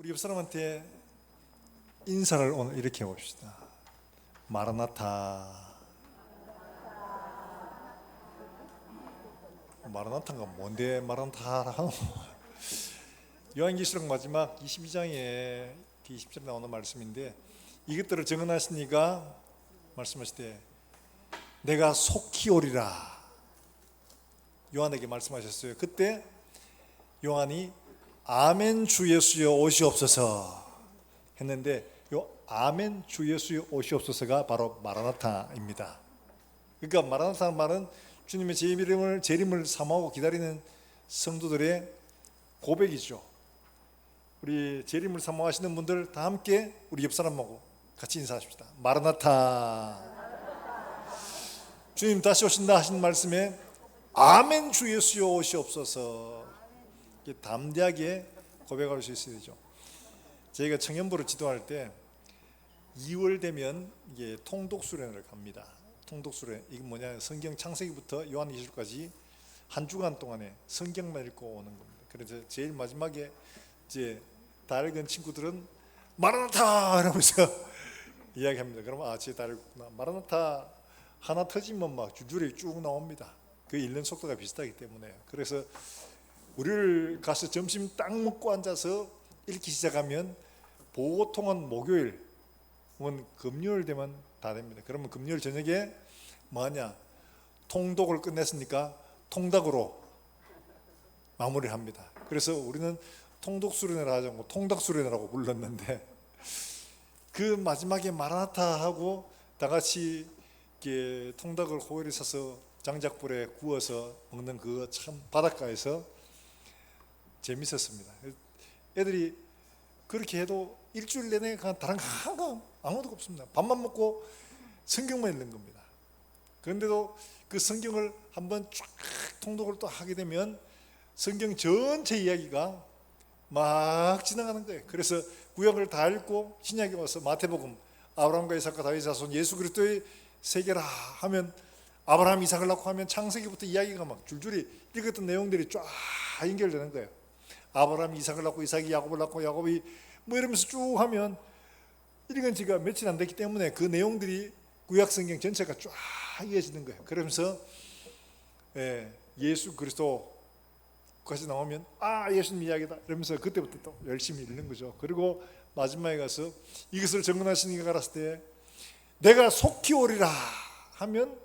우리 옆 사람한테 인사를 오늘 이렇게 해봅시다. 마라나타. 마라나타가 뭔데 마라나타 하노? 요한계시록 마지막 22장에 20절에 나오는 말씀인데, 이것들을 증언하시니까 말씀하실 때 내가 속히 오리라 요한에게 말씀하셨어요. 그때 요한이 아멘 주 예수여 오시옵소서 했는데, 요 아멘 주 예수여 오시옵소서가 바로 마라나타입니다. 그러니까 마라나타는 말은 주님의 재림을 사모하고 기다리는 성도들의 고백이죠. 우리 재림을 사모하시는 분들 다 함께 우리 옆 사람하고 같이 인사하십시다. 마라나타. 주님 다시 오신다 하신 말씀에 아멘 주 예수여 오시옵소서, 담대하게 고백할 수 있어야 되죠. 저희가 청년부를 지도할 때 2월 되면 이게 통독수련을 갑니다. 통독수련, 이게 뭐냐, 성경 창세기부터 요한계시록까지 한 주간 동안에 성경만 읽고 오는 겁니다. 그래서 제일 마지막에 이제 다 읽은 친구들은 마라나타 이러면서 이야기합니다. 그러면 제 다 읽구나. 마라나타 하나 터지면 막 줄줄이 쭉 나옵니다. 그 읽는 속도가 비슷하기 때문에. 그래서 우리를 가서 점심 딱 먹고 앉아서 읽기 시작하면 보통은 목요일 혹은 금요일 되면 다 됩니다. 그러면 금요일 저녁에 뭐하냐, 통독을 끝냈으니까 통닭으로 마무리를 합니다. 그래서 우리는 통독수련을 하지 않고 통닭수련이라고 불렀는데, 그 마지막에 마라나타 하고 다 같이 이렇게 통닭을 호일에 사서 장작불에 구워서 먹는 그거 참 바닷가에서 재밌었습니다. 애들이 그렇게 해도 일주일 내내 다른 거 아무것도 없습니다. 밥만 먹고 성경만 읽는 겁니다. 그런데도 그 성경을 한번 쫙 통독을 또 하게 되면 성경 전체 이야기가 막 지나가는 거예요. 그래서 구약을 다 읽고 신약에 와서 마태복음, 아브라함과 이삭과 다윗 자손 예수 그리스도의 세계라 하면, 아브라함 이삭을 낳고 하면 창세기부터 이야기가 막 줄줄이 읽었던 내용들이 쫙 연결되는 거예요. 아브라함이 이삭을 낳고 이삭이 야곱을 낳고 야곱이 뭐 이러면서 쭉 하면 읽은 지가 며칠 안 됐기 때문에 그 내용들이 구약 성경 전체가 쫙 이어지는 거예요. 그러면서 예수 그리스도까지 나오면 예수님 이야기다 이러면서 그때부터 또 열심히 읽는 거죠. 그리고 마지막에 가서 이것을 증언하신 이가 알았을 때 내가 속히 오리라 하면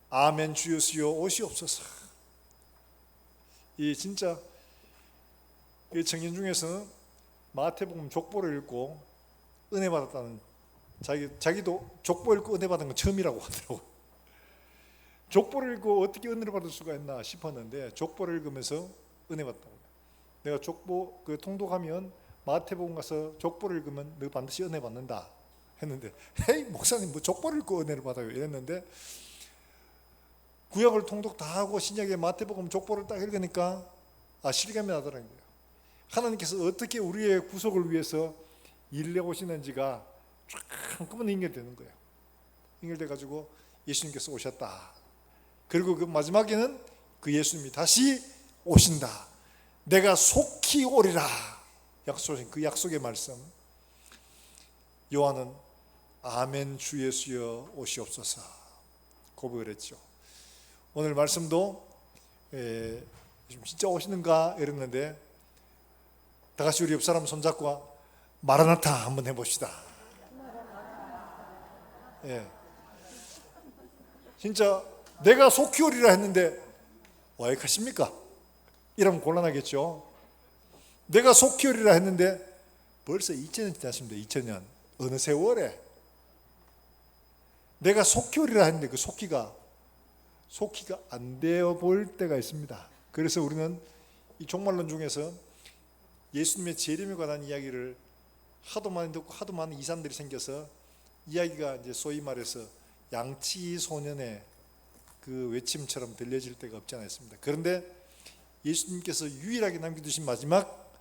아멘 주 예수여 오시옵소서. 이 진짜 이 청년 중에서는 마태복음 족보를 읽고 은혜 받았다는, 자기도 족보 읽고 은혜 받은 건 처음이라고 하더라고요. 족보를 읽고 어떻게 은혜를 받을 수가 있나 싶었는데 족보를 읽으면서 은혜 받다고. 내가 족보 그 통독하면 마태복음 가서 족보를 읽으면 너 반드시 은혜 받는다 했는데, 헤이 목사님 뭐 족보를 읽고 은혜를 받아요 이랬는데, 구약을 통독 다 하고 신약의 마태복음 족보를 딱 읽으니까 실감이 나더라는 거예요. 하나님께서 어떻게 우리의 구속을 위해서 일내 오시는지가 쫙 한꺼번에 연결되는 거예요. 연결돼 가지고 예수님께서 오셨다. 그리고 그 마지막에는 그 예수님이 다시 오신다. 내가 속히 오리라 약속하신 그 약속의 말씀. 요한은 아멘 주 예수여 오시옵소서 고백을 했죠. 오늘 말씀도 진짜 오시는가 이랬는데, 다 같이 우리 옆 사람 손잡고 마라나타 한번 해봅시다. 진짜 내가 속히 오리라 했는데 와 가십니까? 이러면 곤란하겠죠. 내가 속히 오리라 했는데 벌써 2000년 지났습니다. 2000년 어느 세월에 내가 속히 오리라 했는데 그 속기가 안 되어 보일 때가 있습니다. 그래서 우리는 이 종말론 중에서 예수님의 재림에 관한 이야기를 하도 많이 듣고 하도 많은 이산들이 생겨서 이야기가 이제 소위 말해서 양치 소년의 그 외침처럼 들려질 때가 없지 않았습니다. 그런데 예수님께서 유일하게 남겨두신 마지막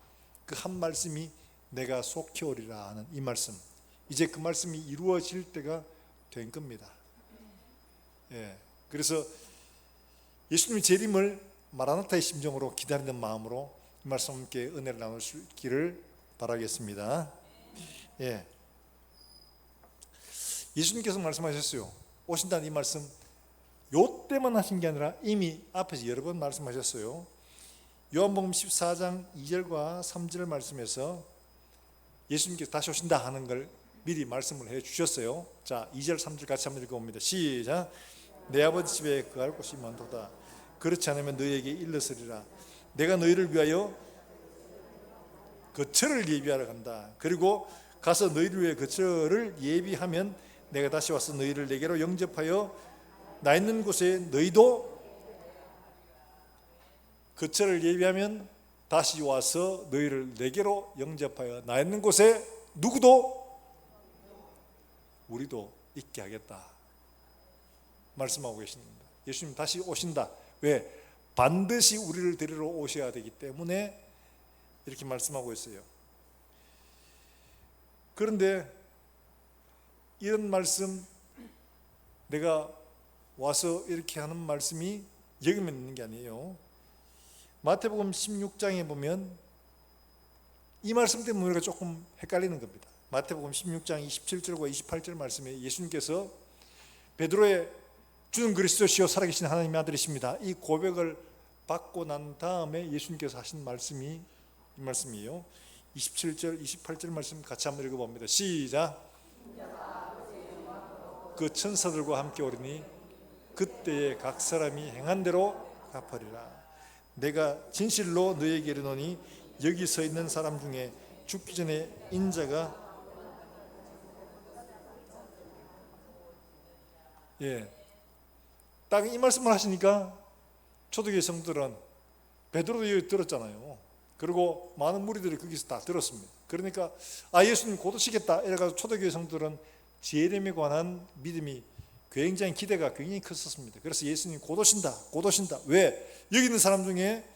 그 한 말씀이 내가 속히 오리라 하는 이 말씀, 이제 그 말씀이 이루어질 때가 된 겁니다. 그래서 예수님의 재림을 마라나타의 심정으로 기다리는 마음으로 이 말씀 함께 은혜를 나눌 수 있기를 바라겠습니다. 예. 예수님께서 말씀하셨어요. 오신다는 이 말씀 요 때만 하신 게 아니라 이미 앞에서 여러 번 말씀하셨어요. 요한복음 14장 2절과 3절 말씀에서 예수님께서 다시 오신다 하는 걸 미리 말씀을 해 주셨어요. 자, 2절 3절 같이 한번 읽어봅니다. 시작. 내 아버지 집에 거할 곳이 많도다. 그렇지 않으면 너희에게 일렀으리라. 내가 너희를 위하여 거처를 예비하러 간다. 그리고 가서 너희를 위해 거처를 예비하면 내가 다시 와서 너희를 내게로 영접하여 나 있는 곳에 너희도 거처를 예비하면 다시 와서 너희를 내게로 영접하여 나 있는 곳에 누구도 우리도 있게 하겠다 말씀하고 계십니다. 예수님 다시 오신다. 왜? 반드시 우리를 데리러 오셔야 되기 때문에 이렇게 말씀하고 있어요. 그런데 이런 말씀, 내가 와서 이렇게 하는 말씀이 여기만 있는 게 아니에요. 마태복음 16장에 보면 이 말씀 때문에 우리가 조금 헷갈리는 겁니다. 마태복음 16장 27절과 28절 말씀에 예수님께서 베드로의 주는 그리스도시요 살아계신 하나님의 아들이십니다, 이 고백을 받고 난 다음에 예수님께서 하신 말씀이 이 말씀이에요. 27절 28절 말씀 같이 한번 읽어봅니다. 시작. 그 천사들과 함께 오르니 그때에 각 사람이 행한 대로 갚으리라. 내가 진실로 너희에게 이르노니 여기 서 있는 사람 중에 죽기 전에 인자가 딱 이 말씀을 하시니까 초대교회 성도들은 베드로도 여기 들었잖아요. 그리고 많은 무리들이 거기서 다 들었습니다. 그러니까 예수님 곧 오시겠다 이래가지고 초대교회 성도들은 재림에 관한 믿음이 굉장히 기대가 굉장히 컸었습니다. 그래서 예수님 곧 오신다, 곧 오신다. 왜? 여기 있는 사람 중에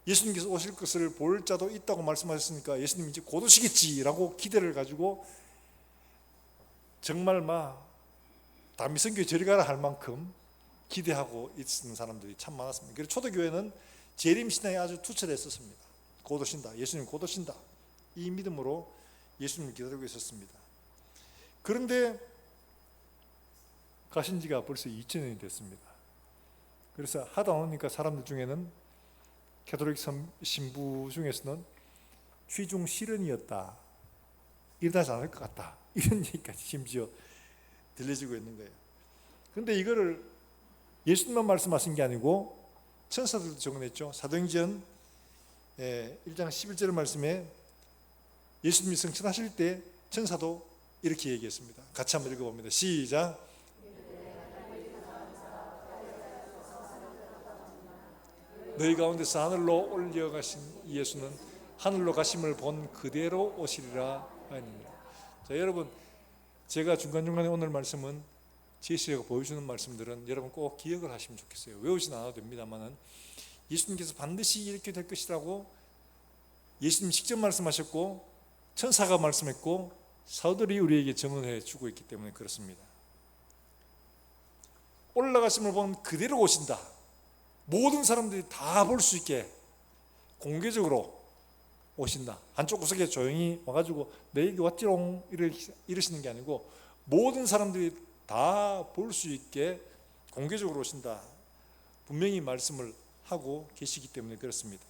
예수님께서 오실 것을 볼 자도 있다고 말씀하셨으니까 예수님 이제 곧 오시겠지라고 기대를 가지고 정말 막 다미성교회 저리 가라 할 만큼 기대하고 있는 사람들이 참 많았습니다. 그래서 초대교회는 재림 신앙이 아주 투철했었습니다. 곧 오신다, 예수님 곧 오신다, 이 믿음으로 예수님을 기다리고 있었습니다. 그런데 가신 지가 벌써 2000년이 됐습니다. 그래서 하다 보니까 사람들 중에는 가톨릭 신부 중에서는 취중 실현이었다, 일어나지 않을 것 같다, 이런 얘기까지 심지어 들려지고 있는 거예요. 그런데 이거를 예수님만 말씀하신 게 아니고 천사들도 적어냈죠. 사도행전 1장 11절 말씀에 예수님이 승천하실 때 천사도 이렇게 얘기했습니다. 같이 한번 읽어봅니다. 시작. 너희 가운데서 하늘로 올려가신 예수는 하늘로 가심을 본 그대로 오시리라 하니라. 자, 여러분, 제가 중간중간에 오늘 말씀은 제시가 보여주는 말씀들은 여러분 꼭 기억을 하시면 좋겠어요. 외우진 않아도 됩니다만은 예수님께서 반드시 이렇게 될 것이라고 예수님 직접 말씀하셨고 천사가 말씀했고 사도들이 우리에게 증언해 주고 있기 때문에 그렇습니다. 올라가심을 본 그대로 오신다. 모든 사람들이 다 볼 수 있게 공개적으로 오신다. 한쪽 구석에 조용히 와가지고 내 얘기 왔지롱 이러시는 게 아니고 모든 사람들이 다 볼 수 있게 공개적으로 오신다. 분명히 말씀을 하고 계시기 때문에 그렇습니다.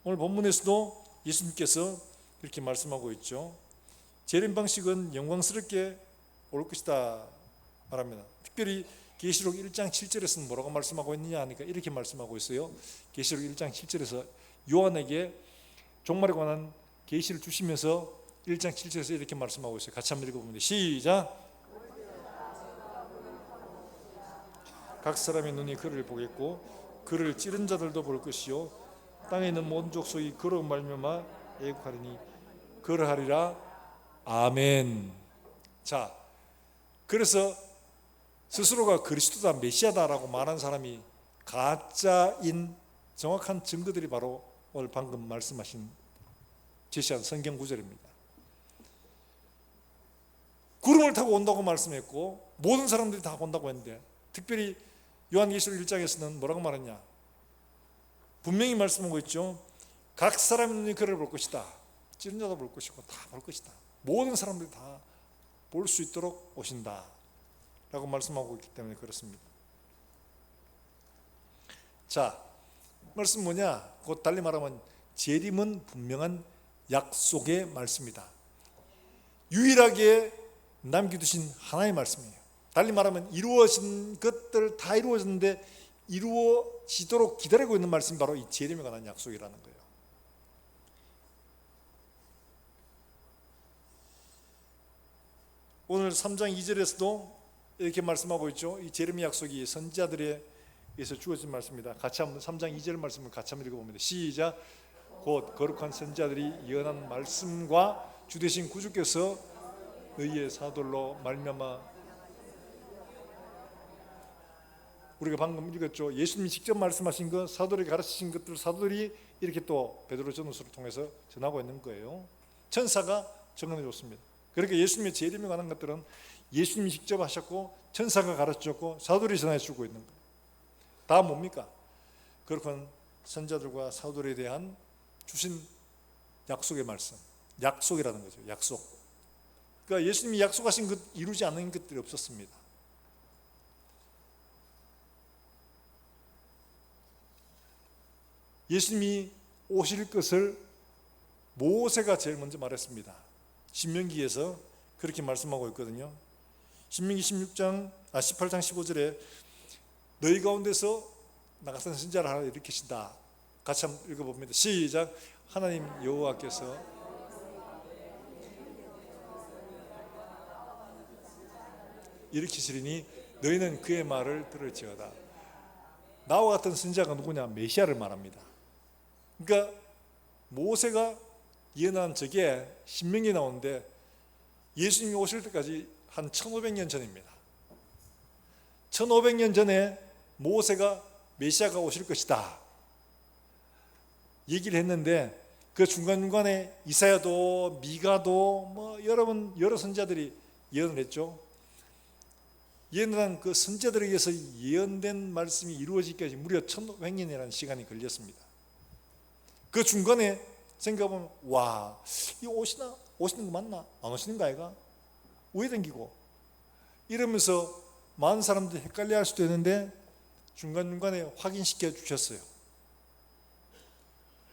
오늘 본문에서도 예수님께서 이렇게 말씀하고 있죠. 재림 방식은 영광스럽게 올 것이다 말합니다. 특별히 계시록 1장 7절에서는 뭐라고 말씀하고 있느냐 하니까 이렇게 말씀하고 있어요. 계시록 1장 7절에서 요한에게 종말에 관한 계시를 주시면서 1장 7절에서 이렇게 말씀하고 있어요. 같이 한번 읽어봅니다. 시작. 각 사람의 눈이 그를 보겠고 그를 찌른 자들도 볼 것이요 땅에 있는 모든 족속이 그로 말미암아 애국하리니 그러하리라. 아멘. 자, 그래서 스스로가 그리스도다, 메시아다라고 말한 사람이 가짜인 정확한 증거들이 바로 오늘 방금 말씀하신 제시한 성경 구절입니다. 구름을 타고 온다고 말씀했고 모든 사람들이 다 온다고 했는데 특별히 요한계시록 1장에서는 뭐라고 말했냐? 분명히 말씀하고 있죠. 각 사람의 눈이 그를 볼 것이다. 찌른 자도 볼 것이고 다 볼 것이다. 모든 사람들이 다 볼 수 있도록 오신다 라고 말씀하고 있기 때문에 그렇습니다. 자, 말씀 뭐냐? 곧 달리 말하면 재림은 분명한 약속의 말씀이다. 유일하게 남겨두신 하나의 말씀이에요. 달리 말하면 이루어진 것들 다 이루어졌는데 이루어지도록 기다리고 있는 말씀이 바로 이 재림에 관한 약속이라는 거예요. 오늘 3장 2절에서도 이렇게 말씀하고 있죠. 이 재림의 약속이 선지자들에게서 주어진 말씀입니다. 같이 한번 3장 2절 말씀을 같이 한번 읽어봅니다. 시작. 곧 거룩한 선지자들이 예언한 말씀과 주되신 구주께서 너희의 사도로 말미암아, 우리가 방금 읽었죠. 예수님이 직접 말씀하신 것, 사도들이 가르치신 것들, 사도들이 이렇게 또 베드로 전후서를 통해서 전하고 있는 거예요. 천사가 증언해 줬습니다. 그러니까 예수님의 재림에 관한 것들은 예수님이 직접 하셨고 천사가 가르쳤고 사도들이 전해 주고 있는 거예요. 다 뭡니까? 거룩한 선자들과 사도들에 대한 주신 약속의 말씀, 약속이라는 거죠. 약속. 그러니까 예수님이 약속하신 것 이루지 않는 것들이 없었습니다. 예수님이 오실 것을 모세가 제일 먼저 말했습니다. 신명기에서 그렇게 말씀하고 있거든요. 신명기 18장 15절에 너희 가운데서 나 같은 선지자를 하나 일으키신다. 같이 한번 읽어봅니다. 시작. 하나님 여호와께서 일으키시리니 너희는 그의 말을 들을지어다. 나와 같은 선지자가 누구냐? 메시아를 말합니다. 그러니까 모세가 예언한 저게 신명기에 나오는데 예수님이 오실 때까지 한 1500년 전입니다. 1500년 전에 모세가 메시아가 오실 것이다 얘기를 했는데 그 중간중간에 이사야도 미가도 여러 선지자들이 예언을 했죠. 예언한 그 선지자들에 의해서 예언된 말씀이 이루어지기까지 무려 1500년이라는 시간이 걸렸습니다. 그 중간에 생각해보면 와, 이거 오시는 거 맞나? 안 오시는 거 아이가? 왜 댕기고? 이러면서 많은 사람들이 헷갈려 할 수도 있는데 중간중간에 확인시켜 주셨어요.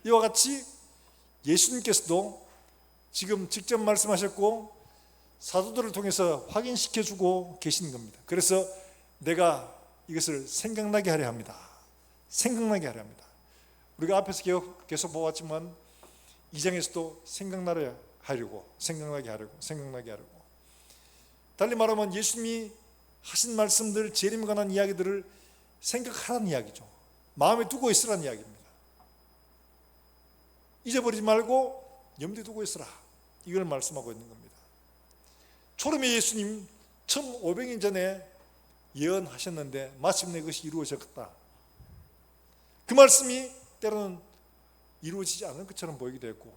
이와 같이 예수님께서도 지금 직접 말씀하셨고 사도들을 통해서 확인시켜 주고 계시는 겁니다. 그래서 내가 이것을 생각나게 하려 합니다. 생각나게 하려 합니다. 우리가 앞에서 계속 보았지만 2장에서도 생각나게 하려고 달리 말하면 예수님이 하신 말씀들, 재림에 관한 이야기들을 생각하라는 이야기죠. 마음에 두고 있으라는 이야기입니다. 잊어버리지 말고 염두에 두고 있으라, 이걸 말씀하고 있는 겁니다. 초림의 예수님 1500년 전에 예언하셨는데 마침내 그것이 이루어졌다. 그 말씀이 때로는 이루어지지 않은 것처럼 보이기도 했고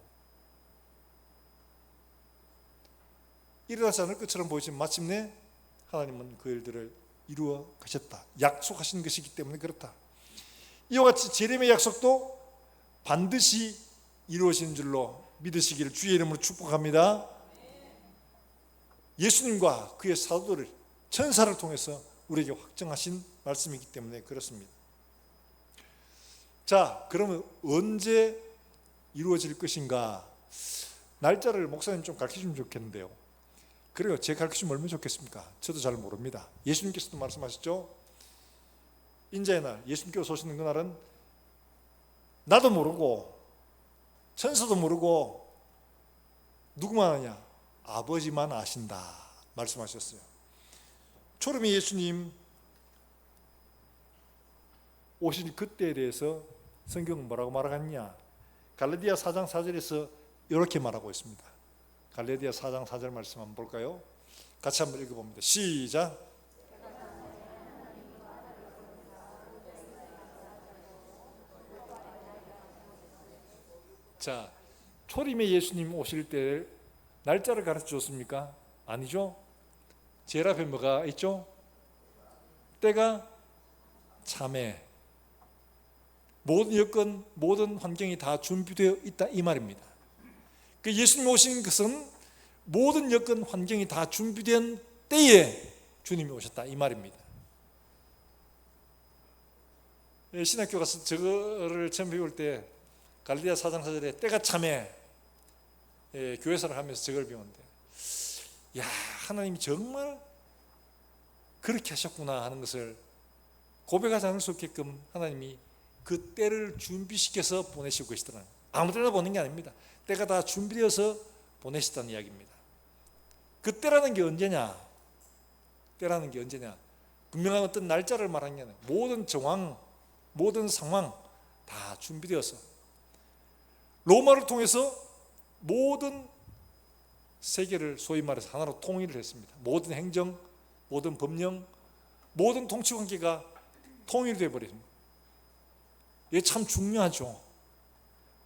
일어나지 않을 것처럼 보이지만 마침내 하나님은 그 일들을 이루어 가셨다. 약속하신 것이기 때문에 그렇다. 이와 같이 재림의 약속도 반드시 이루어지는 줄로 믿으시기를 주의 이름으로 축복합니다. 예수님과 그의 사도들, 천사를 통해서 우리에게 확정하신 말씀이기 때문에 그렇습니다. 자, 그러면 언제 이루어질 것인가? 날짜를 목사님 좀 가르쳐주면 좋겠는데요. 그래요. 제가 가르쳐주면 얼마나 좋겠습니까? 저도 잘 모릅니다. 예수님께서도 말씀하셨죠. 인자의 날, 예수님께서 오시는 그날은 나도 모르고 천사도 모르고 누구만 아냐? 아버지만 아신다 말씀하셨어요. 초림의 예수님 오신 그때에 대해서 성경은 뭐라고 말하겠냐? 갈라디아 4장 4절에서 이렇게 말하고 있습니다. 갈라디아 4장 4절 말씀 한번 볼까요? 같이 한번 읽어봅니다. 시작. 자, 초림의 예수님 오실 때 날짜를 가르쳐 줬습니까? 아니죠. 제일 앞에 뭐가 있죠? 때가 참해. 모든 여건, 모든 환경이 다 준비되어 있다 이 말입니다. 그 예수님 오신 것은 모든 여건 환경이 다 준비된 때에 주님이 오셨다 이 말입니다. 신학교 가서 저거를 처음 배울 때 갈릴리아 4장 4절에 때가 참에 교회사를 하면서 저걸 배웠는데, 야, 하나님이 정말 그렇게 하셨구나 하는 것을 고백하지 않을 수 없게끔 하나님이 그 때를 준비시켜서 보내시고 계시더라고요. 아무 때나 보낸 게 아닙니다. 때가 다 준비되어서 보내셨다는 이야기입니다. 그 때라는 게 언제냐? 때라는 게 언제냐? 분명한 어떤 날짜를 말하는 게 아니라 모든 정황, 모든 상황 다 준비되어서 로마를 통해서 모든 세계를 소위 말해서 하나로 통일을 했습니다. 모든 행정, 모든 법령, 모든 통치관계가 통일되어 버립니다. 이게 참 중요하죠.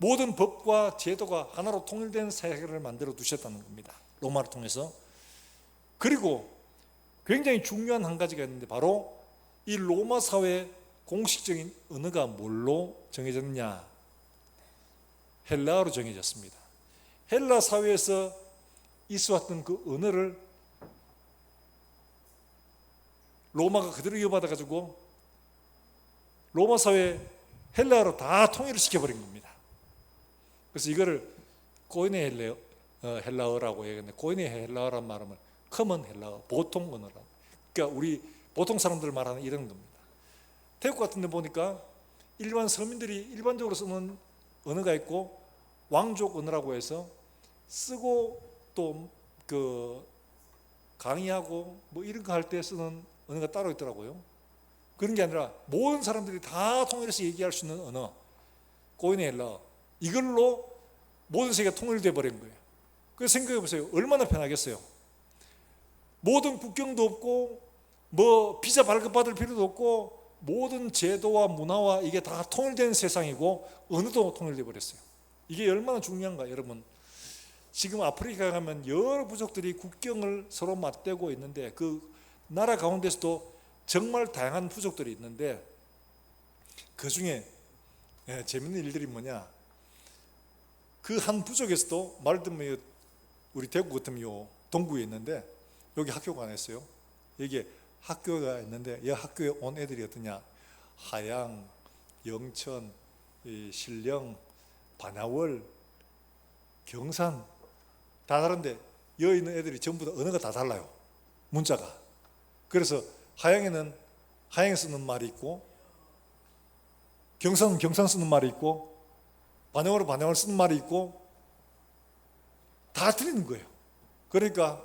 모든 법과 제도가 하나로 통일된 세계를 만들어 두셨다는 겁니다. 로마를 통해서. 그리고 굉장히 중요한 한 가지가 있는데, 바로 이 로마 사회의 공식적인 언어가 뭘로 정해졌냐? 헬라어로 정해졌습니다. 헬라 사회에서 있어왔던 그 언어를 로마가 그대로 이어받아 가지고 로마 사회 헬라어로 다 통일을 시켜버린 겁니다. 그래서 이거를 코이네 헬라어라고 얘기하는데, 코이네 헬라어란 말은 커먼 헬라어, 보통 언어라. 그러니까 우리 보통 사람들 말하는 이런 겁니다. 태국 같은 데 보니까 일반 서민들이 일반적으로 쓰는 언어가 있고, 왕족 언어라고 해서 쓰고 또 그 강의하고 뭐 이런 거 할 때 쓰는 언어가 따로 있더라고요. 그런 게 아니라 모든 사람들이 다 통일해서 얘기할 수 있는 언어, 코이네 헬라어, 이걸로 모든 세계가 통일되어 버린 거예요. 그래서 생각해 보세요. 얼마나 편하겠어요. 모든 국경도 없고 뭐 비자 발급받을 필요도 없고 모든 제도와 문화와 이게 다 통일된 세상이고 언어도 통일되어 버렸어요. 이게 얼마나 중요한가. 여러분, 지금 아프리카 가면 여러 부족들이 국경을 서로 맞대고 있는데, 그 나라 가운데서도 정말 다양한 부족들이 있는데, 그 중에 재밌는 일들이 뭐냐, 그 한 부족에서도 말을 들면 우리 대구 같으면 동구에 있는데 여기 학교가 안 했어요. 여기에 학교가 있는데 이 학교에 온 애들이 어떠냐, 하양, 영천, 신령, 반야월, 경산 다 다른데 여기 있는 애들이 전부 다 언어가 다 달라요. 문자가. 그래서 하양에는 하양 쓰는 말이 있고, 경산은 경산 쓰는 말이 있고, 반야월은 반야월 쓰는 말이 있고, 다 틀리는 거예요. 그러니까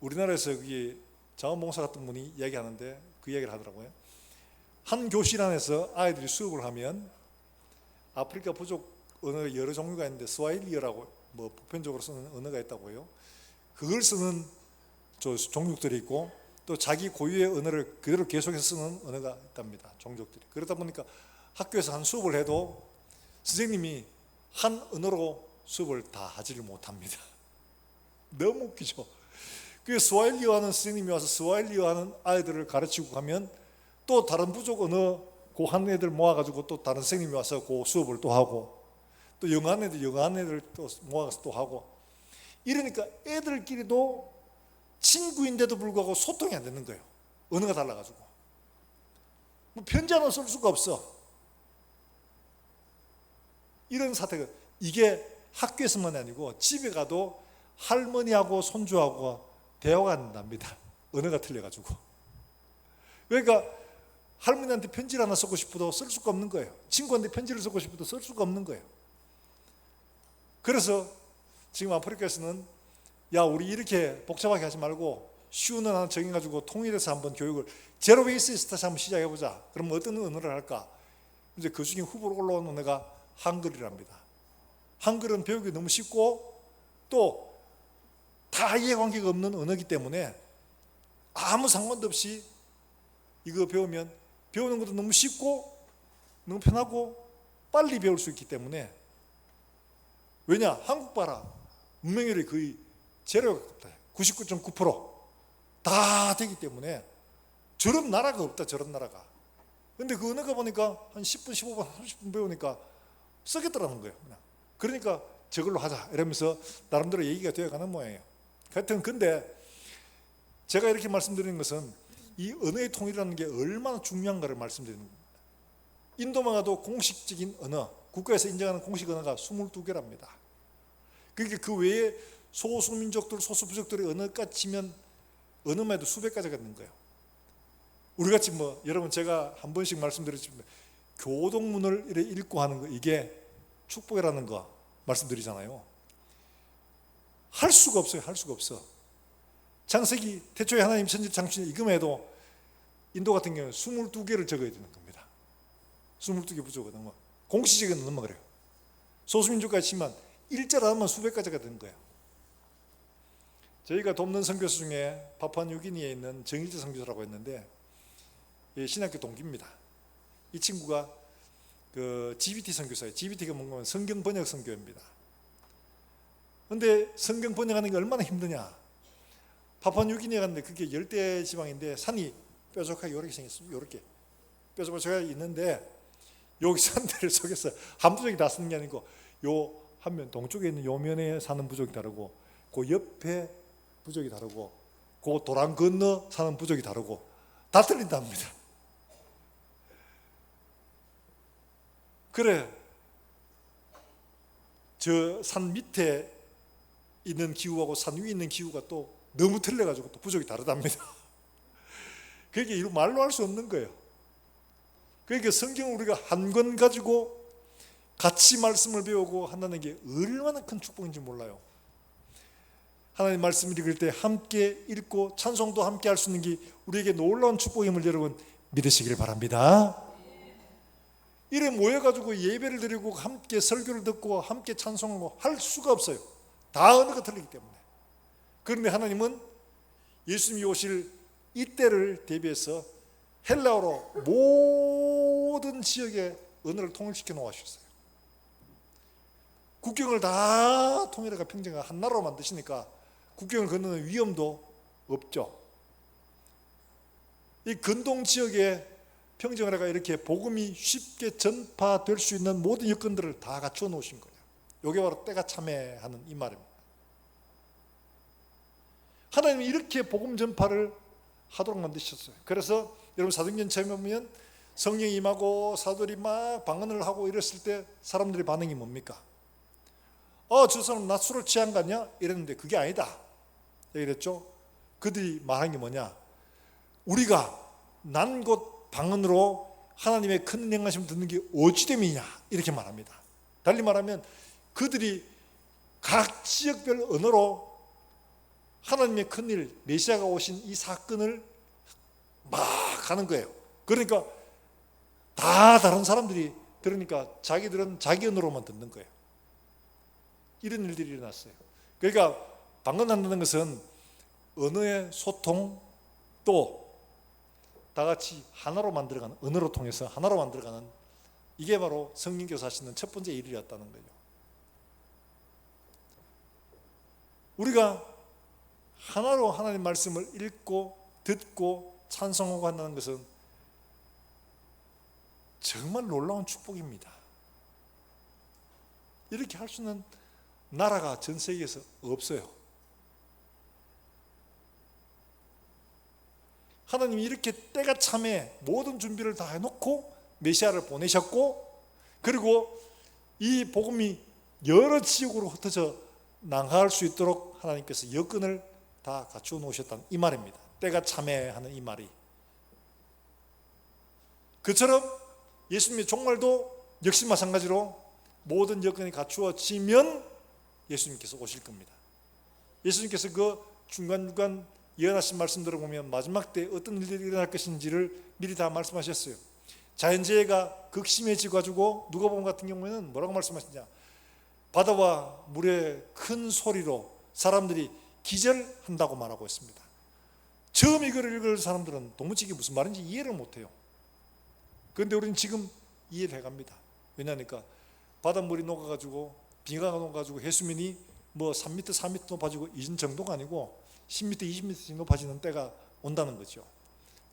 우리나라에서 여기 자원봉사 같은 분이 이야기하는데 그 이야기를 하더라고요. 한 교실 안에서 아이들이 수업을 하면 아프리카 부족 언어 여러 종류가 있는데 스와힐리어라고 뭐 보편적으로 쓰는 언어가 있다고요. 그걸 쓰는 종족들이 있고, 또 자기 고유의 언어를 그대로 계속해서 쓰는 언어가 있답니다. 종족들이. 그러다 보니까 학교에서 한 수업을 해도 선생님이 한 언어로 수업을 다 하지를 못합니다. 너무 웃기죠. 그 스와힐리어 하는 선생님이 와서 스와힐리어 하는 아이들을 가르치고 가면 또 다른 부족 언어 그 한 애들 모아가지고 또 다른 선생님이 와서 그 수업을 또 하고, 또 영어 한 애들 또 모아서 또 하고, 이러니까 애들끼리도 친구인데도 불구하고 소통이 안 되는 거예요. 언어가 달라가지고. 뭐 편지 하나 쓸 수가 없어. 이런 사태가, 이게 학교에서만 아니고 집에 가도 할머니하고 손주하고 대화가 안 된답니다. 언어가 틀려가지고. 그러니까 할머니한테 편지를 하나 쓰고 싶어도 쓸 수가 없는 거예요. 친구한테 편지를 쓰고 싶어도 쓸 수가 없는 거예요. 그래서 지금 아프리카에서는 야, 우리 이렇게 복잡하게 하지 말고 쉬운 언어 하나 정해가지고 통일해서 한번 교육을 제로 베이스에서 다시 한번 시작해보자. 그럼 어떤 언어를 할까? 이제 그 중에 후보로 올라온 언어가 한글이랍니다. 한글은 배우기 너무 쉽고 또 다 이해관계가 없는 언어이기 때문에 아무 상관도 없이 이거 배우면 배우는 것도 너무 쉽고 너무 편하고 빨리 배울 수 있기 때문에, 왜냐? 한국 봐라. 문맹률이 거의 제로가 가깝다. 99.9% 다 되기 때문에 저런 나라가 없다. 저런 나라가. 근데 그 언어가 보니까 한 10분, 15분, 30분 배우니까 쓰겠더라는 거예요. 그러니까 저걸로 하자 이러면서 나름대로 얘기가 되어가는 모양이에요. 하여튼 근데 제가 이렇게 말씀드리는 것은 이 언어의 통일이라는 게 얼마나 중요한가를 말씀드리는 겁니다. 인도만 가도 공식적인 언어, 국가에서 인정하는 공식 언어가 22개랍니다. 그러니까 그 외에 소수민족들, 소수부족들의 언어까지 치면 언어만 해도 수백 가지가 되는 거예요. 우리같이 여러분 제가 한 번씩 말씀드렸지만 교동문을 이렇게 읽고 하는 거, 이게 축복이라는 거 말씀드리잖아요. 할 수가 없어요. 할 수가 없어. 창세기 태초에 하나님 천지 창조에 이것만 해도 인도 같은 경우는 22개를 적어야 되는 겁니다. 22개 부족하거든요. 공식적인 언어만 그래요. 소수민족까지 치면 일자로 하면 수백 가지가 되는 거예요. 저희가 돕는 선교사 중에 파푸아뉴기니에 있는 정일재 선교사라고 했는데 신학교 동기입니다. 이 친구가 그 GBT 선교사예요. GBT가 뭔가 성경 번역 선교입니다. 근데 성경 번역하는 게 얼마나 힘드냐. 파푸아뉴기니에 갔는데 그게 열대 지방인데 산이 뾰족하게 이렇게 생겼어요. 이렇게 뾰족하게 있는데 여기 산들 속에서 한 부족이 다 쓰는 게 아니고 요 한 면 동쪽에 있는 요 면에 사는 부족이 다르고 그 옆에 부족이 다르고 그 도랑 건너 사는 부족이 다르고 다 틀린답니다. 그래 저 산 밑에 있는 기후하고 산 위에 있는 기후가 또 너무 틀려가지고 또 부족이 다르답니다. 그게 말로 할 수 없는 거예요. 그러니까 성경을 우리가 한 권 가지고 같이 말씀을 배우고 한다는 게 얼마나 큰 축복인지 몰라요. 하나님 말씀을 읽을 때 함께 읽고 찬송도 함께 할 수 있는 게 우리에게 놀라운 축복임을 여러분 믿으시길 바랍니다. 이래 모여가지고 예배를 드리고 함께 설교를 듣고 함께 찬송하고 할 수가 없어요. 다 언어가 틀리기 때문에. 그런데 하나님은 예수님이 오실 이때를 대비해서 헬라어로 모든 지역의 언어를 통일시켜 놓으셨어요. 국경을 다 통일해가 평정을 한 나라로 만드시니까 국경을 건너는 위험도 없죠. 이 근동 지역에 평정을 해가 이렇게 복음이 쉽게 전파될 수 있는 모든 여건들을 다 갖추어 놓으신 거예요. 이게 바로 때가 참여하는 이 말입니다. 하나님이 이렇게 복음 전파를 하도록 만드셨어요. 그래서 여러분 사도행전 처음에 보면 성령이 임하고 사도들이 막 방언을 하고 이랬을 때 사람들의 반응이 뭡니까? 저 사람 나 술을 취한 거 아니야? 이랬는데 그게 아니다 이랬죠. 그들이 말한 게 뭐냐? 우리가 난 곧 방언으로 하나님의 큰 행하심을 듣는 게 어찌됨이냐 이렇게 말합니다. 달리 말하면 그들이 각 지역별 언어로 하나님의 큰일 메시아가 오신 이 사건을 막 하는 거예요. 그러니까 다 다른 사람들이 들으니까 자기들은 자기 언어로만 듣는 거예요. 이런 일들이 일어났어요. 그러니까 방언한다는 것은 언어의 소통 또 다 같이 하나로 만들어가는 언어로 통해서 하나로 만들어가는 이게 바로 성령께서 하시는 첫 번째 일이었다는 거죠. 우리가 하나로 하나님 말씀을 읽고 듣고 찬송하고 한다는 것은 정말 놀라운 축복입니다. 이렇게 할 수 있는 나라가 전 세계에서 없어요. 하나님이 이렇게 때가 참에 모든 준비를 다 해놓고 메시아를 보내셨고 그리고 이 복음이 여러 지역으로 흩어져 나갈 수 있도록 하나님께서 여건을 다 갖추어 놓으셨다는 이 말입니다. 때가 참여하는 이 말이. 그처럼 예수님의 종말도 역시 마찬가지로 모든 여건이 갖추어지면 예수님께서 오실 겁니다. 예수님께서 그 중간중간 예언하신 말씀들을 보면 마지막 때 어떤 일들이 일어날 것인지를 미리 다 말씀하셨어요. 자연재해가 극심해지고 가지고 누가복음 같은 경우에는 뭐라고 말씀하시냐? 바다와 물의 큰 소리로 사람들이 기절한다고 말하고 있습니다. 처음 이걸 읽을 사람들은 도무지 이게 무슨 말인지 이해를 못해요. 그런데 우리는 지금 이해를 해갑니다. 왜냐하니까 바닷물이 녹아가지고 비가 녹아가지고 해수면이 뭐 3m, 4m 높아지고 이 정도가 아니고 10m, 20m씩 높아지는 때가 온다는 거죠.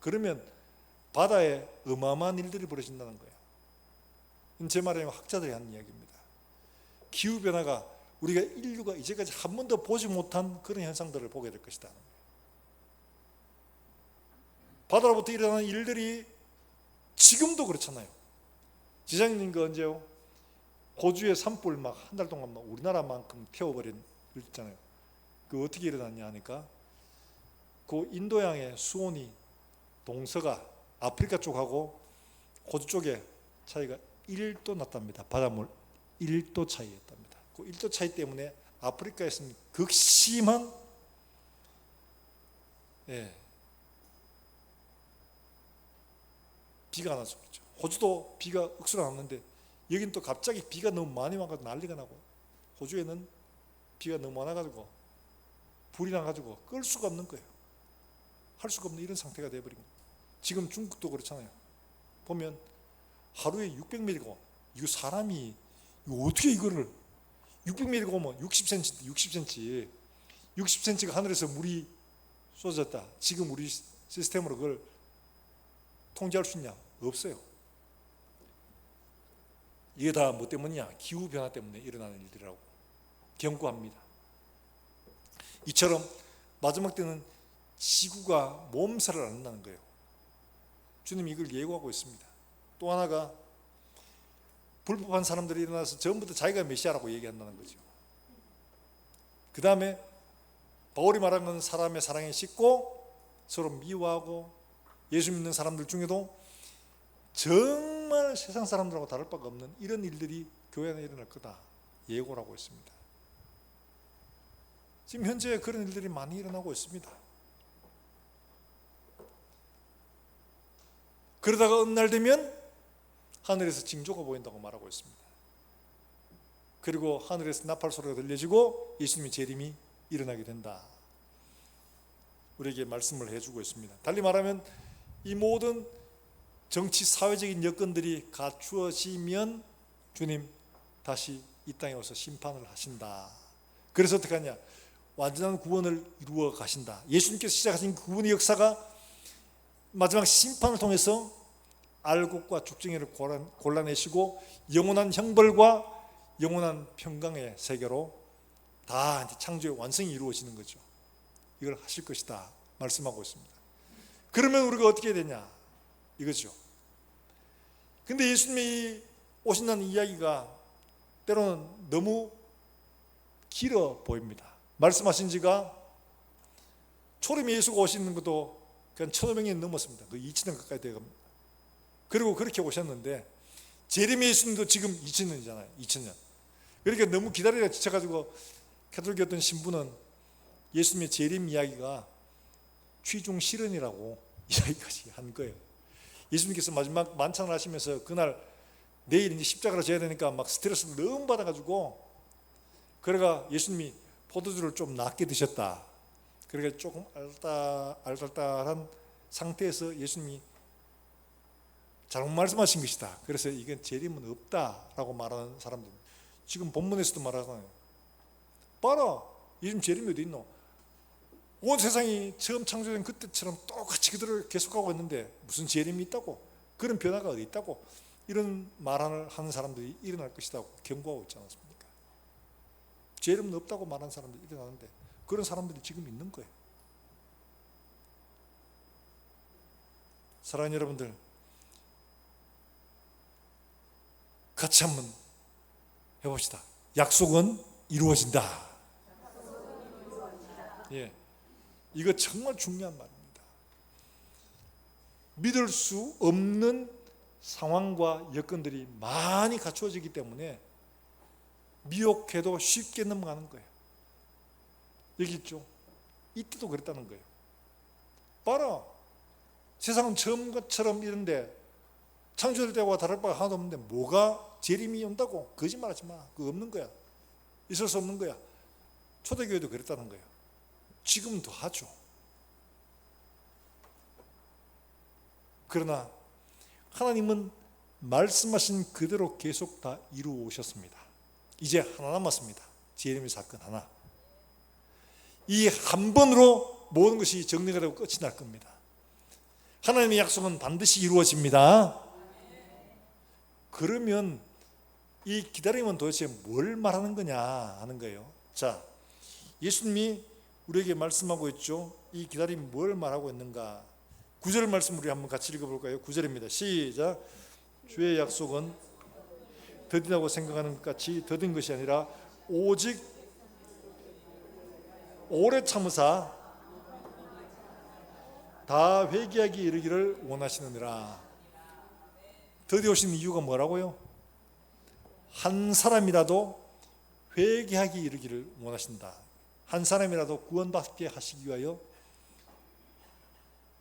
그러면 바다에 어마어마한 일들이 벌어진다는 거예요. 제 말은 학자들이 하는 이야기입니다. 기후변화가 우리가 인류가 이제까지 한 번도 보지 못한 그런 현상들을 보게 될 것이다. 바다로부터 일어나는 일들이 지금도 그렇잖아요. 지장님 그 언제요? 호주의 산불 막 한 달 동안 막 우리나라만큼 태워버린 일 있잖아요. 그 어떻게 일어났냐 하니까 그 인도양의 수온이 동서가 아프리카 쪽하고 호주 쪽에 차이가 1도 났답니다. 바닷물 1도 차이였답니다. 그 1도 차이 때문에 아프리카에서는 극심한 비가 안 와서 그렇죠. 호주도 비가 억수로 났는데 여긴 또 갑자기 비가 너무 많이 와가지고 난리가 나고, 호주에는 비가 너무 많아가지고 불이 나가지고 끌 수가 없는 거예요. 할 수가 없는 이런 상태가 돼버린 거예요. 지금 중국도 그렇잖아요. 보면 하루에 600ml고, 이거 사람이 이거 어떻게 이거를 600ml고 오면 60cm 60cm가 하늘에서 물이 쏟아졌다. 지금 우리 시스템으로 그걸 통제할 수 있냐? 없어요. 이게 다 뭐 때문이냐? 기후변화 때문에 일어나는 일들이라고 경고합니다. 이처럼 마지막 때는 지구가 몸살을 앓는다는 거예요. 주님이 이걸 예고하고 있습니다. 또 하나가 불법한 사람들이 일어나서 전부 다 자기가 메시아라고 얘기한다는 거죠. 그 다음에 바울이 말한 건 사람의 사랑에 싣고 서로 미워하고, 예수 믿는 사람들 중에도 정말 세상 사람들하고 다를 바가 없는 이런 일들이 교회 안에 일어날 거다 예고를 하고 있습니다. 지금 현재 그런 일들이 많이 일어나고 있습니다. 그러다가 어느 날 되면 하늘에서 징조가 보인다고 말하고 있습니다. 그리고 하늘에서 나팔 소리가 들려지고 예수님의 재림이 일어나게 된다, 우리에게 말씀을 해주고 있습니다. 달리 말하면 이 모든 정치 사회적인 여건들이 갖추어지면 주님 다시 이 땅에 와서 심판을 하신다. 그래서 어떻게 하냐? 완전한 구원을 이루어 가신다. 예수님께서 시작하신 구원의 역사가 마지막 심판을 통해서 알곡과 죽정이를 골라내시고 영원한 형벌과 영원한 평강의 세계로 다 창조의 완성이 이루어지는 거죠. 이걸 하실 것이다 말씀하고 있습니다. 그러면 우리가 어떻게 해야 되냐 이거죠. 근데 예수님이 오신다는 이야기가 때로는 너무 길어 보입니다. 말씀하신 지가 초림 예수가 오시는 것도 그냥 1500년이 넘었습니다. 그 2000년 가까이 되어갑니다. 그리고 그렇게 오셨는데 재림의 예수님도 지금 2000년이잖아요. 2000년. 그러니까 너무 기다리다 지쳐가지고 가톨릭 어떤 신부는 예수님의 재림 이야기가 취중 실언이라고 이야기까지 한 거예요. 예수님께서 마지막 만찬을 하시면서 그날 내일 이제 십자가를 져야 되니까 막 스트레스를 너무 받아가지고, 그래가 예수님이 포도주를 좀 낮게 드셨다. 그러니까 조금 알딸딸한 상태에서 예수님이 잘못 말씀하신 것이다. 그래서 이건 재림은 없다라고 말하는 사람들, 지금 본문에서도 말하잖아요. 봐라, 예수님 재림이 어디 있노? 온 세상이 처음 창조된 그때처럼 똑같이 그대로 계속하고 있는데 무슨 재림이 있다고? 그런 변화가 어디 있다고? 이런 말을 하는 사람들이 일어날 것이라고 경고하고 있지 않습니까? 재림은 없다고 말하는 사람들이 일어나는데 그런 사람들이 지금 있는 거예요. 사랑하는 여러분들, 같이 한번 해봅시다. 약속은 이루어진다. 예, 이거 정말 중요한 말입니다. 믿을 수 없는 상황과 여건들이 많이 갖추어지기 때문에 미혹해도 쉽게 넘어가는 거예요. 여기 있죠. 이때도 그랬다는 거예요. 봐라, 세상은 처음처럼 이런데 창조될 때와 다를 바가 하나도 없는데 뭐가 재림이 온다고? 거짓말하지 마. 그거 없는 거야. 있을 수 없는 거야. 초대교회도 그랬다는 거예요. 지금도 하죠. 그러나 하나님은 말씀하신 그대로 계속 다 이루어 오셨습니다. 이제 하나 남았습니다. 재림의 사건 하나. 이 한 번으로 모든 것이 정리가 되고 끝이 날 겁니다. 하나님의 약속은 반드시 이루어집니다. 그러면 이 기다림은 도대체 뭘 말하는 거냐 하는 거예요. 자, 예수님이 우리에게 말씀하고 있죠. 이 기다림이 뭘 말하고 있는가? 9절 말씀 우리 한번 같이 읽어볼까요? 9절입니다. 시작. 주의 약속은 더디다고 생각하는 것 같이 더딘 것이 아니라 오직 오래 참으사 다 회개하기 이르기를 원하시느니라. 더디 오신 이유가 뭐라고요? 한 사람이라도 회개하기 이르기를 원하신다. 한 사람이라도 구원받게 하시기 위하여.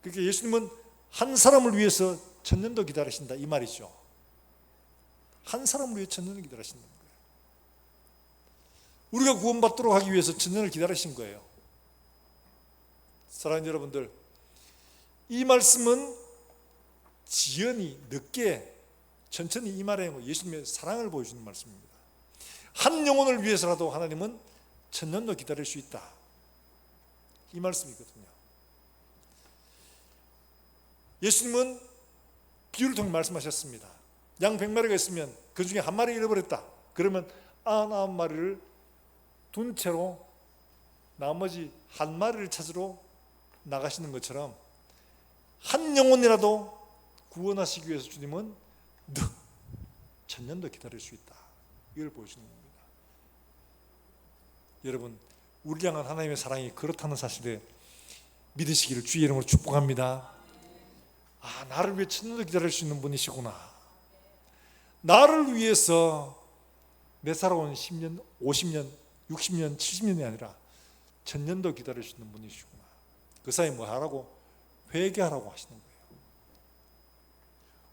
그러니까 예수님은 한 사람을 위해서 천년도 기다리신다 이 말이죠. 한 사람을 위해 천년을 기다리신다는 거예요. 우리가 구원받도록 하기 위해서 천년을 기다리신 거예요. 사랑하는 여러분들, 이 말씀은 지연히 늦게 천천히 이 말에 예수님의 사랑을 보여주는 말씀입니다. 한 영혼을 위해서라도 하나님은 천년도 기다릴 수 있다, 이 말씀이거든요. 예수님은 비유를 통해 말씀하셨습니다. 양 100마리가 있으면 그 중에 한 마리 잃어버렸다. 그러면 99마리를 둔 채로 나머지 한 마리를 찾으러 나가시는 것처럼 한 영혼이라도 구원하시기 위해서 주님은 천년도 기다릴 수 있다, 이걸 보여주는 겁니다. 여러분, 우리 향한 하나님의 사랑이 그렇다는 사실에 믿으시기를 주의 이름으로 축복합니다. 아, 나를 위해 천년도 기다릴 수 있는 분이시구나. 나를 위해서 내 살아온 10년, 50년, 60년, 70년이 아니라 천년도 기다릴 수 있는 분이시구나. 그 사이 뭐 하라고? 회개하라고 하시는 거예요.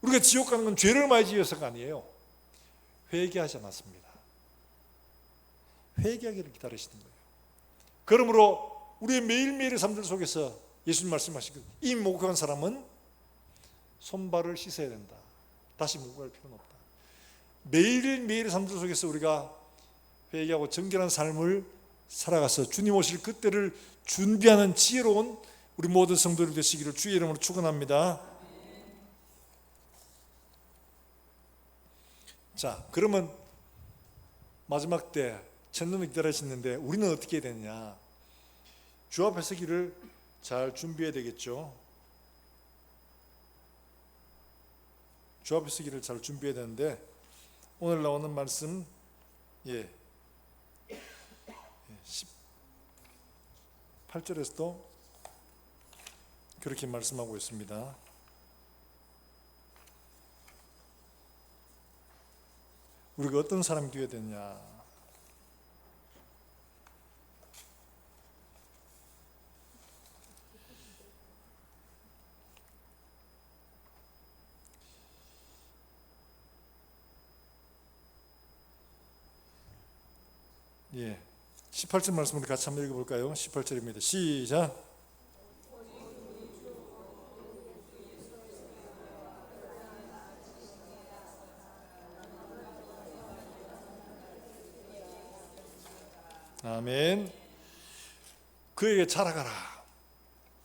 우리가 지옥 가는 건 죄를 많이 지어서가 아니에요. 회개하지 않았습니다. 회개하기를 기다리시는 거예요. 그러므로 우리의 매일매일의 삶들 속에서 예수님 말씀하시고, 이미 목욕한 사람은 손발을 씻어야 된다. 다시 목욕할 필요는 없다. 매일매일의 삶들 속에서 우리가 회개하고 정결한 삶을 살아가서 주님 오실 그때를 준비하는 지혜로운 우리 모든 성도들 되시기를 주의 이름으로 축원합니다. 자, 그러면 마지막 때 천년을 기다리시는데 우리는 어떻게 해야 되느냐? 주 앞에 서기를 잘 준비해야 되겠죠. 주 앞에 서기를 잘 준비해야 되는데, 오늘 나오는 말씀 18절에서도 그렇게 말씀하고 있습니다. 우리가 어떤 사람이 되어야 되냐? 예, 18절 말씀을 같이 한번 읽어볼까요? 18절입니다. 시작. 아멘. 그에게 자라가라,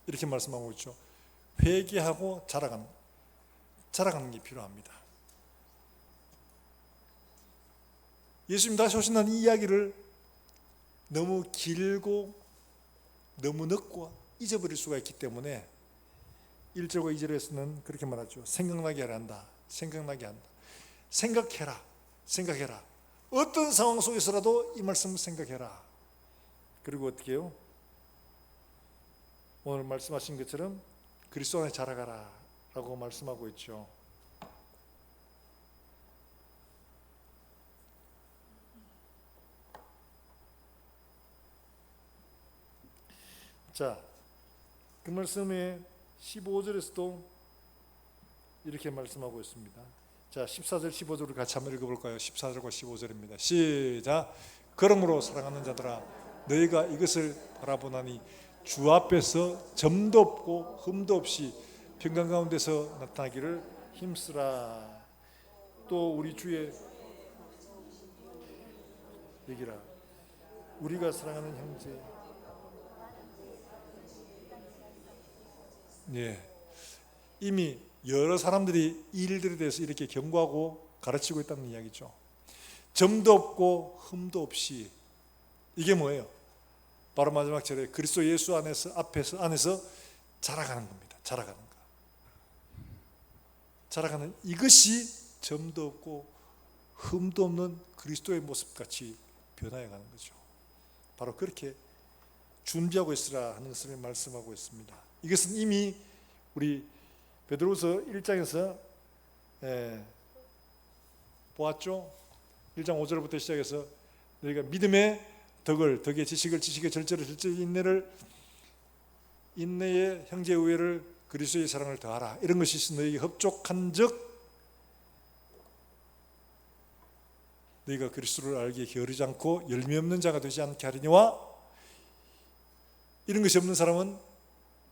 이렇게 말씀하고 있죠. 회개하고 자라가는 게 필요합니다. 예수님 다시 오신다는 이 이야기를 너무 길고 너무 늦고 잊어버릴 수가 있기 때문에 1절과 2절에서는 그렇게 말하죠. 생각나게 하라 한다. 생각나게 한다. 생각해라. 어떤 상황 속에서라도 이 말씀을 생각해라. 그리고 어떻게 해요? 오늘 말씀하신 것처럼 그리스도 안에 자라가라 라고 말씀하고 있죠. 자, 그 말씀에 15절에서도 이렇게 말씀하고 있습니다. 자, 14절 15절을 같이 한번 읽어볼까요? 14절과 15절입니다. 시작. 그러므로 사랑하는 자들아, 너희가 이것을 바라보나니 주 앞에서 점도 없고 흠도 없이 평강 가운데서 나타나기를 힘쓰라. 또 우리 주의 얘기라. 우리가 사랑하는 형제, 이미 여러 사람들이 이 일들에 대해서 이렇게 경고하고 가르치고 있다는 이야기죠. 점도 없고 흠도 없이. 이게 뭐예요? 바로 마지막 절에 그리스도 예수 안에서 자라가는 겁니다. 자라가는 거. 자라가는 이것이 점도 없고 흠도 없는 그리스도의 모습같이 변화해가는 거죠. 바로 그렇게 준비하고 있으라 하는 것을 말씀하고 있습니다. 이것은 이미 우리 베드로서 1장에서 보았죠. 1장 5절부터 시작해서 너희가 믿음의 덕을, 덕의 지식을, 지식의 절제를, 절제의 인내를, 인내의 형제의 우애를, 그리스도의 사랑을 더하라. 이런 것이 너희에게 흡족한즉 너희가 그리스도를 알기에 게으르지 않고 열매 없는 자가 되지 않게 하리니와 이런 것이 없는 사람은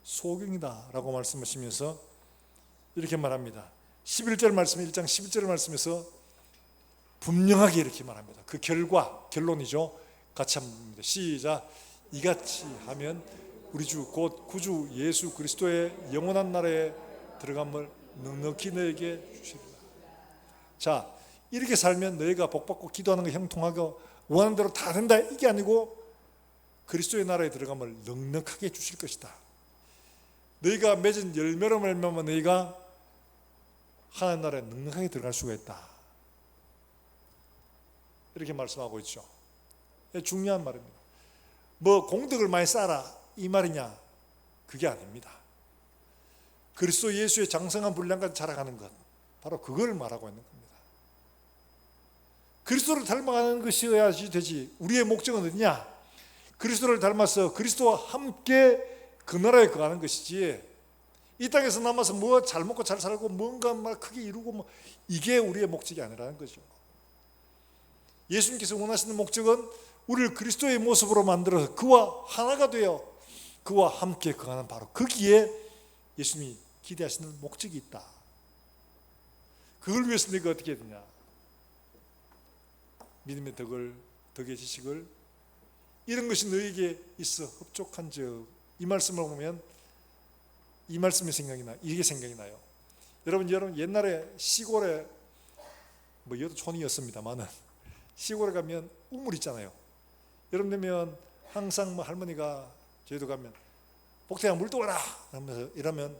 소경이다 라고 말씀하시면서 이렇게 말합니다. 11절 말씀, 1장 11절 말씀에서 분명하게 이렇게 말합니다. 그 결론이죠. 같이 한번 봅니다. 시작. 이같이 하면 우리 주 곧 구주 예수 그리스도의 영원한 나라에 들어감을 넉넉히 너에게 주시리라. 자, 이렇게 살면 너희가 복받고 기도하는 거 형통하고 원하는 대로 다 된다, 이게 아니고 그리스도의 나라에 들어감을 넉넉하게 주실 것이다. 너희가 맺은 열매로 말미암아 너희가 하나님 나라에 넉넉하게 들어갈 수가 있다. 이렇게 말씀하고 있죠. 중요한 말입니다. 뭐 공덕을 많이 쌓아라 이 말이냐? 그게 아닙니다. 그리스도 예수의 장성한 분량까지 자라가는 것, 바로 그걸 말하고 있는 겁니다. 그리스도를 닮아가는 것이어야지 되지. 우리의 목적은 어디냐? 그리스도를 닮아서 그리스도와 함께 그 나라에 거하는 것이지, 이 땅에서 남아서 뭐 잘 먹고 잘 살고 뭔가 막 크게 이루고 뭐 이게 우리의 목적이 아니라는 거죠. 예수님께서 원하시는 목적은 우리를 그리스도의 모습으로 만들어서 그와 하나가 되어 그와 함께 거하는, 바로 거기에 예수님이 기대하시는 목적이 있다. 그걸 위해서 내가 어떻게 해야 되냐? 믿음의 덕을, 덕의 지식을, 이런 것이 너에게 있어 흡족한즉, 이 말씀을 보면 이 말씀이 생각이 나, 이게 생각이 나요. 여러분 옛날에 시골에 뭐 여도 촌이었습니다만은 시골에 가면 우물 있잖아요. 여름 되면 항상 뭐 할머니가 저희도 가면 복태야 물 떠와라 하면서 이러면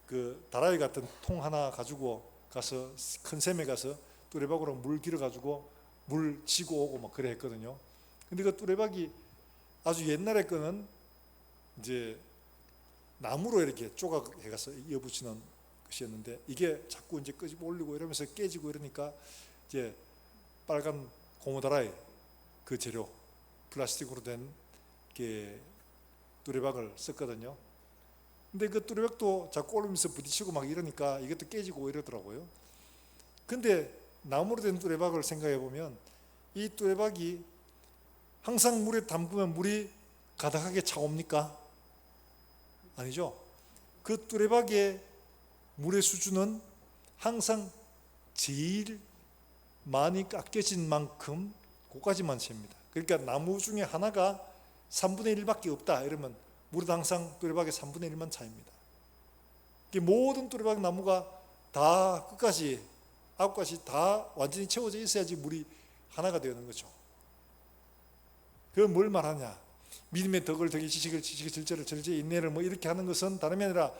그 다라이 같은 통 하나 가지고 가서 큰 샘에 가서 뚜레박으로 물 길어 가지고 물 지고 오고 막 그래 했거든요. 근데 그 뚜레박이 아주 옛날에 거는 이제 나무로 이렇게 조각해 가서 이어붙이는 것이었는데, 이게 자꾸 이제 끄집어 올리고 이러면서 깨지고 이러니까 이제 빨간 고무다라이 그 재료 플라스틱으로 된 게 뚜레박을 썼거든요. 근데 그 뚜레박도 자꾸 올리면서 부딪히고 막 이러니까 이것도 깨지고 이러더라고요. 근데 나무로 된 뚜레박을 생각해 보면 이 뚜레박이 항상 물에 담그면 물이 가득하게 차옵니까? 아니죠. 그 뚜레박의 물의 수준은 항상 제일 많이 깎여진 만큼 그까지만 챕니다. 그러니까 나무 중에 하나가 3분의 1밖에 없다 이러면 물은 항상 뚜레박의 3분의 1만 차입니다. 모든 뚜레박 나무가 다 끝까지 9가지 다 완전히 채워져 있어야지 물이 하나가 되는 거죠. 그건 뭘 말하냐? 믿음의 덕을, 덕의 지식을, 지식의 절제를, 절제의 인내를 뭐 이렇게 하는 것은 다름이 아니라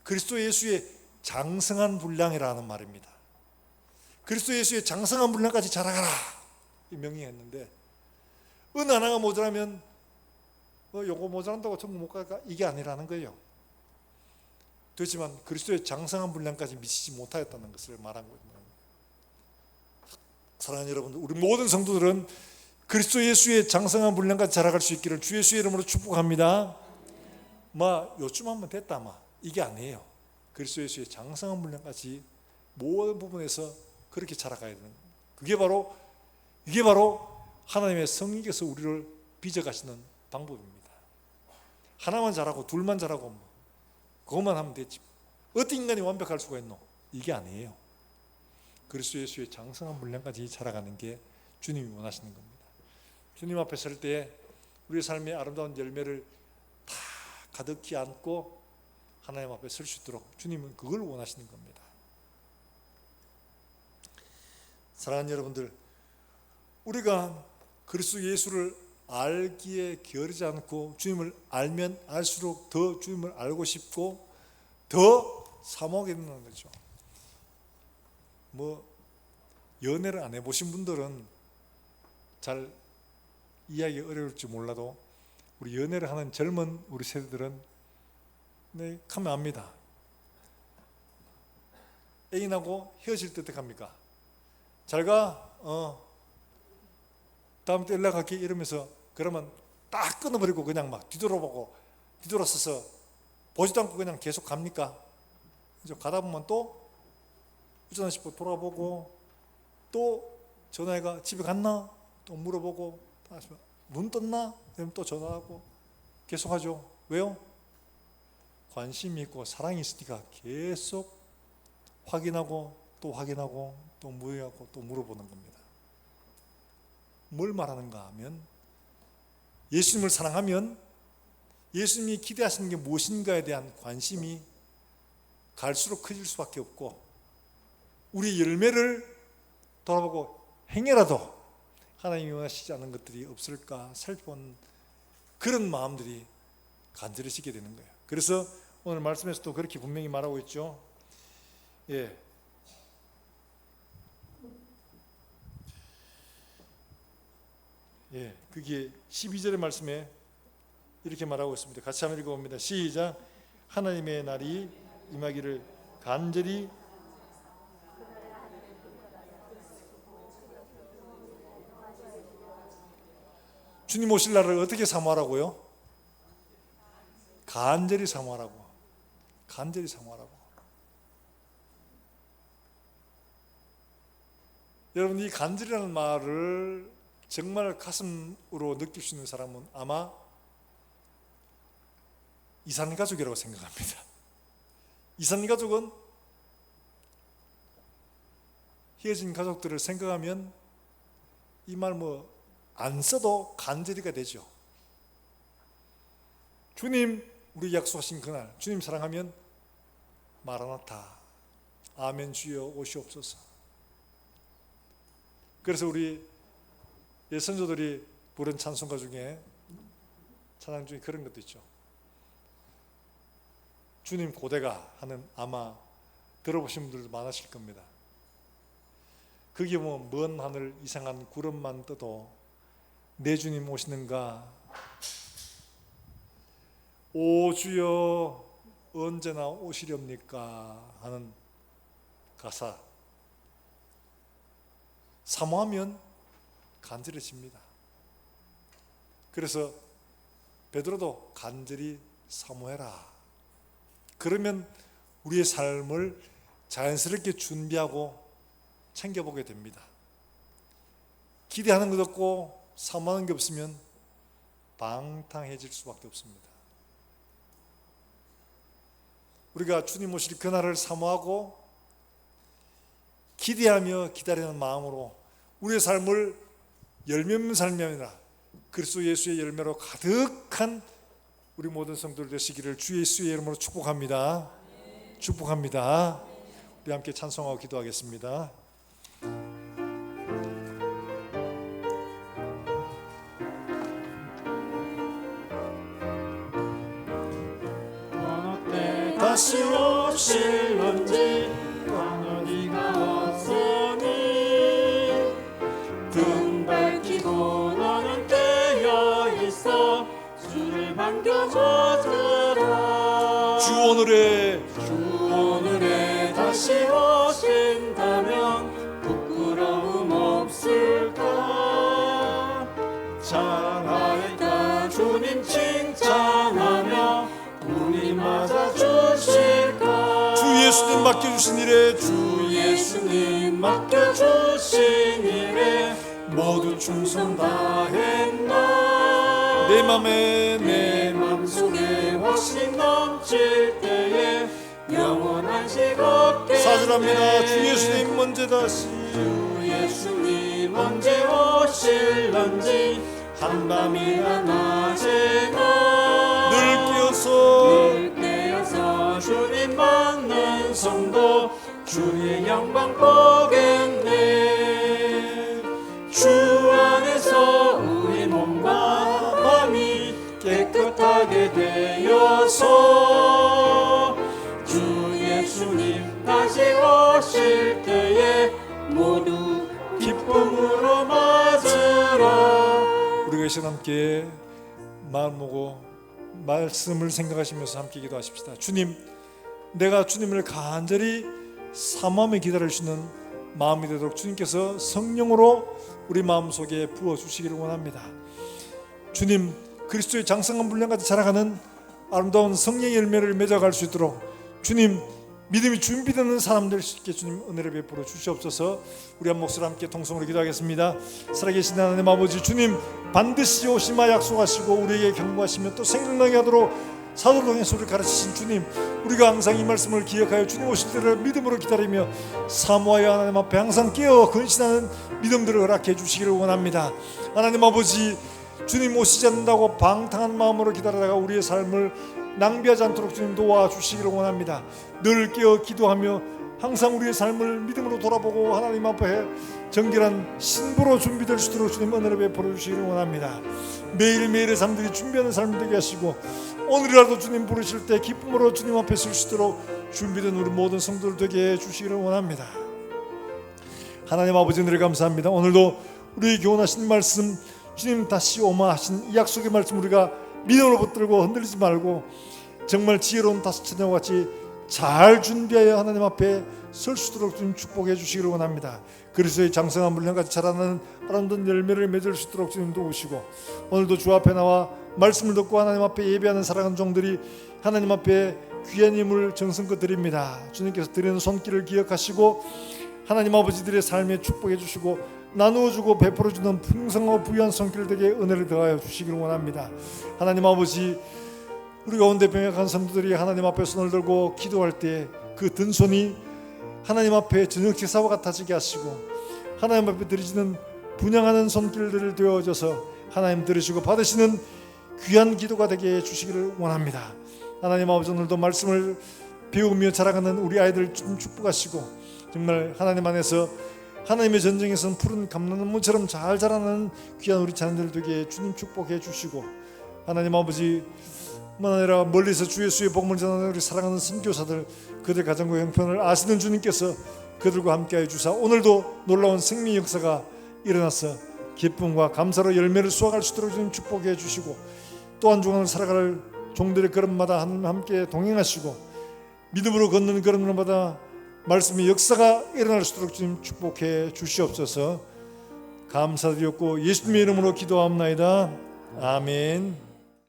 그리스도 예수의 장성한 분량이라는 말입니다. 그리스도 예수의 장성한 분량까지 자라가라 이 명령했는데, 어느 하나가 모자라면 요거 모자란다고 전부 못 갈까? 이게 아니라는 거예요. 그렇지만 그리스도의 장성한 분량까지 미치지 못하였다는 것을 말한 거예요. 사랑하는 여러분들, 우리 모든 성도들은 그리스도 예수의 장성한 분량까지 자라갈 수 있기를 주 예수의 이름으로 축복합니다. 요쯤 하면 됐다 이게 아니에요. 그리스도 예수의 장성한 분량까지 모든 부분에서 그렇게 자라가야 되는 거예요. 이게 바로 하나님의 성령께서 우리를 빚어가시는 방법입니다. 하나만 잘하고 둘만 잘하고 그것만 하면 되지, 어떤 인간이 완벽할 수가 있노? 이게 아니에요. 그리스도 예수의 장성한 분량까지 자라가는 게 주님이 원하시는 겁니다. 주님 앞에 설 때 우리의 삶의 아름다운 열매를 다 가득히 안고 하나님 앞에 설 수 있도록 주님은 그걸 원하시는 겁니다. 사랑하는 여러분들, 우리가 그리스도 예수를 알기에 게으르지 않고 주님을 알면 알수록 더 주님을 알고 싶고 더 사모하게 되는 거죠. 뭐 연애를 안 해보신 분들은 잘 이해하기 어려울지 몰라도 우리 연애를 하는 젊은 우리 세대들은 네, 가면 압니다. 애인하고 헤어질 때 어떻게 합니까? 잘가, 다음 때 연락할게 이러면서 그러면 딱 끊어버리고 그냥 막 뒤돌아서서 보지도 않고 그냥 계속 갑니까? 이제 가다 보면 또 우전한 싶어 돌아보고 또 전화해가 집에 갔나? 또 물어보고 눈 떴나? 그러면 또 전화하고 계속하죠. 왜요? 관심이 있고 사랑이 있으니까 계속 확인하고 또 확인하고 또 무효하고 또 물어보는 겁니다. 뭘 말하는가 하면 예수님을 사랑하면 예수님이 기대하시는 게 무엇인가에 대한 관심이 갈수록 커질 수밖에 없고 우리 열매를 돌아보고 행여라도 하나님이 원하시지 않은 것들이 없을까 살펴본 그런 마음들이 간절해지게 되는 거예요. 그래서 오늘 말씀에서도 그렇게 분명히 말하고 있죠. 예. 예, 그게 12절의 말씀에 이렇게 말하고 있습니다. 같이 한번 읽어봅니다. 시작. 하나님의 날이 임하기를 간절히 주님 오실 날을 어떻게 사모하라고요? 간절히 사모하라고. 간절히 사모하라고. 여러분 이 간절이라는 말을 정말 가슴으로 느낄 수 있는 사람은 아마 이산가족이라고 생각합니다. 이산가족은 헤어진 가족들을 생각하면 이 말 안 써도 간절히가 되죠. 주님 우리 약속하신 그날 주님 사랑하면 마라나타 아멘 주여 오시옵소서. 그래서 우리 선조들이 부른 찬송가 중에 찬양 중에 그런 것도 있죠. 주님 고대가 하는 아마 들어보신 분들도 많으실 겁니다. 그게 먼 하늘 이상한 구름만 떠도 내 주님 오시는가 오 주여 언제나 오시렵니까 하는 가사. 사모하면 간절해집니다. 그래서 베드로도 간절히 사모해라. 그러면 우리의 삶을 자연스럽게 준비하고 챙겨보게 됩니다. 기대하는 것 없고 사모하는 게 없으면 방탕해질 수밖에 없습니다. 우리가 주님 오실 그날을 사모하고 기대하며 기다리는 마음으로 우리의 삶을 열매 없는 삶이 아니라 그리스도 예수의 열매로 가득한 우리 모든 성도들 되시기를 주 예수의 이름으로 축복합니다. 축복합니다. 우리 함께 찬송하고 기도하겠습니다. 어느 때 다시 오실런지 어디가 없으니 등 밝히고 너는 깨어 있어 주를 반겨보더라. 주 오늘에 다시 오신다면 부끄러움 없을까. 잘하였다 주님 칭찬하며 우리 맞아주실까. 주 예수님 맡겨주신 일에 주 예수님 맡겨주신 일에 모두 충성 다했나. 내 맘에 내 맘속에 확신 넘칠 때에 영원한 식 없게 사절합니다. 주 예수님 언제 다시 주 예수님 언제 오실런지 한밤이나 낮에나 늘 깨어서 주님 만난 성도 주의 영광 보겠네. 주 깨끗하게 되어서 주 예수님 다시 오실 때에 모두 기쁨으로 맞으라. 우리가 이 시간 함께 마음 먹고 말씀을 생각하시면서 함께 기도하십시다. 주님, 내가 주님을 간절히 사모하며 기다려주시는 마음이 되도록 주님께서 성령으로 우리 마음속에 부어주시기를 원합니다. 주님, 그리스도의 장성한 분량까지 자라가는 아름다운 성령의 열매를 맺어갈 수 있도록 주님, 믿음이 준비되는 사람들 쉽게 주님 은혜를 베풀어 주시옵소서. 우리 한 목소리 함께 통성으로 기도하겠습니다. 살아계신 하나님 아버지, 주님 반드시 오시마 약속하시고 우리에게 경고하시며 또 생각나게 하도록 사도행전의 소리를 가르치신 주님, 우리가 항상 이 말씀을 기억하여 주님 오실 때를 믿음으로 기다리며 사모하여 하나님 앞에 항상 깨어 근신하는 믿음들을 허락해 주시기를 원합니다. 하나님 아버지, 주님 오시지 않는다고 방탕한 마음으로 기다리다가 우리의 삶을 낭비하지 않도록 주님 도와주시기를 원합니다. 늘 깨어 기도하며 항상 우리의 삶을 믿음으로 돌아보고 하나님 앞에 정결한 신부로 준비될 수 있도록 주님 은혜를 베풀어 주시기를 원합니다. 매일매일의 삶들이 준비하는 삶이 되게 하시고 오늘이라도 주님 부르실 때 기쁨으로 주님 앞에 설 수 있도록 준비된 우리 모든 성도들 되게 해주시기를 원합니다. 하나님 아버지, 은혜를 감사합니다. 오늘도 우리에게 교훈하신 말씀, 주님 다시 오마 하신 이 약속의 말씀 우리가 믿음으로 붙들고 흔들리지 말고 정말 지혜로운 다섯 처녀와 같이 잘 준비하여 하나님 앞에 설 수 있도록 주님 축복해 주시기를 원합니다. 그리스도의 장성한 분량같이 자라는 아름다운 열매를 맺을 수 있도록 주님 도우시고 오늘도 주 앞에 나와 말씀을 듣고 하나님 앞에 예배하는 사랑하는 종들이 하나님 앞에 귀한 힘을 정성껏 드립니다. 주님께서 드리는 손길을 기억하시고 하나님 아버지들의 삶에 축복해 주시고 나누어주고 베풀어주는 풍성하고 부유한 손길 되게 은혜를 더하여 주시기를 원합니다. 하나님 아버지, 우리 가운데 병약한 성도들이 하나님 앞에 손을 들고 기도할 때 그 든손이 하나님 앞에 저녁 제사와 같아지게 하시고 하나님 앞에 드리시는 분양하는 손길들을 되어져서 하나님 들으시고 받으시는 귀한 기도가 되게 해주시기를 원합니다. 하나님 아버지, 오늘도 말씀을 배우며 자라가는 우리 아이들 좀 축복하시고 정말 하나님 안에서 하나님의 전쟁에서는 푸른 감람나무처럼 잘 자라는 귀한 우리 자녀들 되게 주님 축복해 주시고 하나님 아버지, 뿐만 아니라 멀리서 주 예수의 복음을 전하는 우리 사랑하는 선교사들, 그들 가정과 형편을 아시는 주님께서 그들과 함께하여 주사 오늘도 놀라운 생명 역사가 일어나서 기쁨과 감사로 열매를 수확할 수 있도록 주님 축복해 주시고 또한 중앙을 살아갈 종들의 걸음마다 함께 동행하시고 믿음으로 걷는 걸음마다 말씀의 역사가 일어날 수 있도록 주님 축복해 주시옵소서. 감사드렸고 예수님의 이름으로 기도합나이다. 아멘.